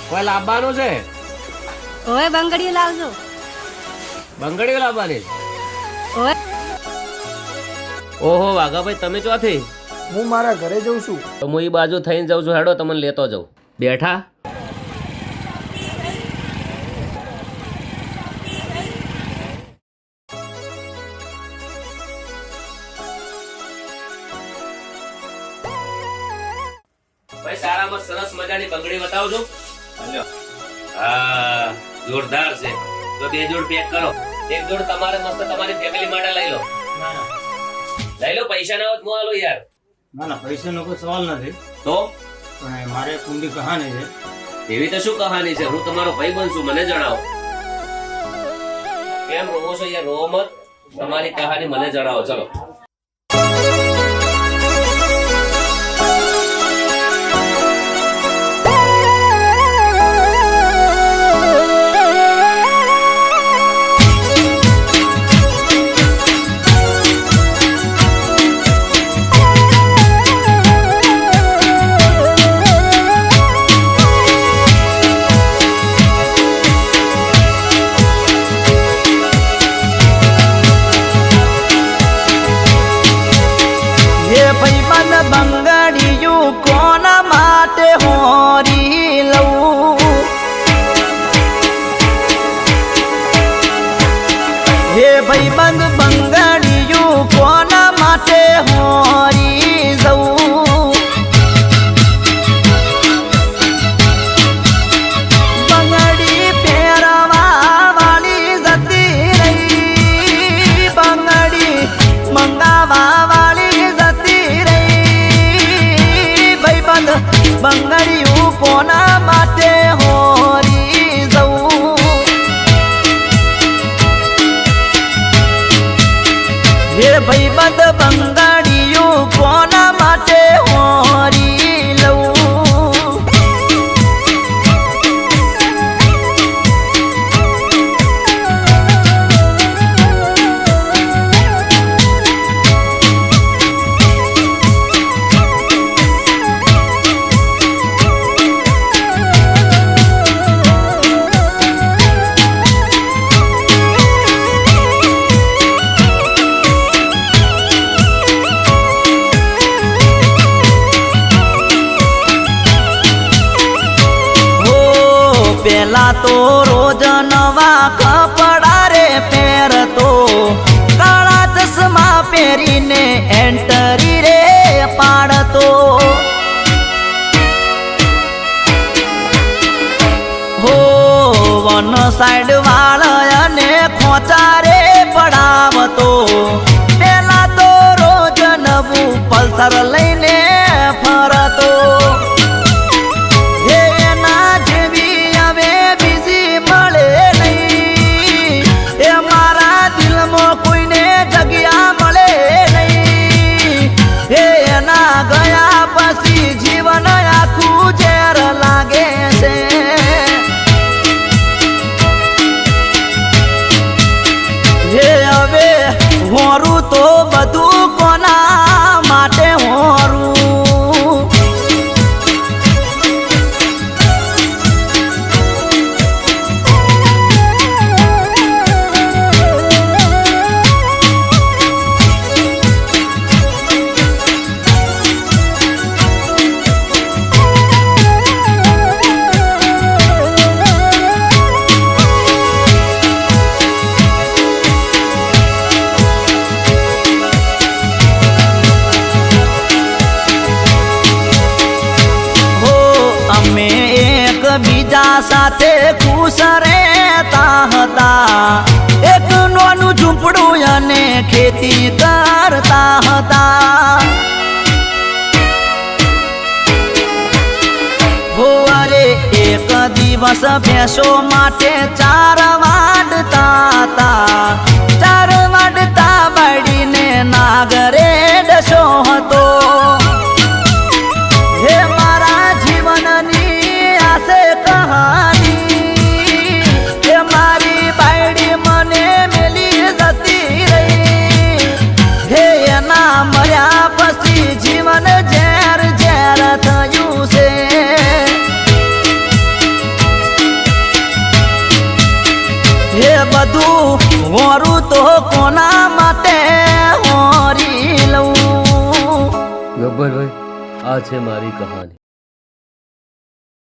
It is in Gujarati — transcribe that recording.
કોઈ લાવવાનું છે? ઓય બંગડીઓ લાવજો. બંગડીઓ લાવવાની? ઓય ઓહો વાઘાભાઈ, તમે ચોથી? હું મારા ઘરે જઉં છું. તો હું એ બાજુ થઈને જાઉં છું. હેડો, તમને લેતો જાઉં. બેઠા ભાઈ, સારામાં સરસ મજાની બંગડી બતાવજો. હા, જોરદાર છે. તો 2 જોડ પેક કરો. 1 જોડ તમારે મસ્ત તમારી ફેમિલી માટે લઈ લો. લઈ લો, પૈસા ના હોત હું આલો યાર. ના પૈસાનો કોઈ સવાલ નથી, તો પણ મારે એક ઊંડી કહાની છે. એવી તો શું કહાની છે? હું તમારો ભાઈ બનશું, મને જણાવો. કેમ રોવો છો યાર? રોવો મત. તમારી કહાની મને જણાવો. ચલો. બંગડીયું કોના માટે હોરી લઉં? હે ભાઈબંધ, બંગડીયું કોના માટે હોરી જવું? બંગડી પહેરવા વાળી જતી રહી, બંગડી મંગાવા વાળી જતી રહી. બંગડીયું કોના માટે હોરી જવું? હે ભાઈબંધ, બંગડીયું કોના માટે હોરી લઉં? પેલા તો રોજ નવા કપડા રે પહેરતો, કાળા ચશ્મા પહેરીને એન્ટરી રે પાડતો. હો વન સાઈડ વાળને ખોચા રે પડાવતો. પેલા તો રોજ નવું પલ્સર લઈને ફરતો. ગયા પછી જીવન આખું ઝેર લાગે છે. હે હવે હોરું તો બધું કોના માટે હોરું? બીજા સાથે ખુશ રહેતા હતા, એક નાનું ઝૂંપડું અને ખેતી કરતા હતા. હો અરે એક દિવસ ભેંસો માટે ચાર વાડતા હતા. ચાર વાડતા બાળીને નાગરે ડસો હતો. હે મારા જીવનની કહાની, એ મારી બાયડી મને મેલી જતી રહી. હે એના મર્યા પછી જીવન ઝેર ઝેર થયું છે. હે બધું હોરું તો કોના માટે હોરી લઉં. ગબ્બરભાઈ, આ છે મારી કહાની.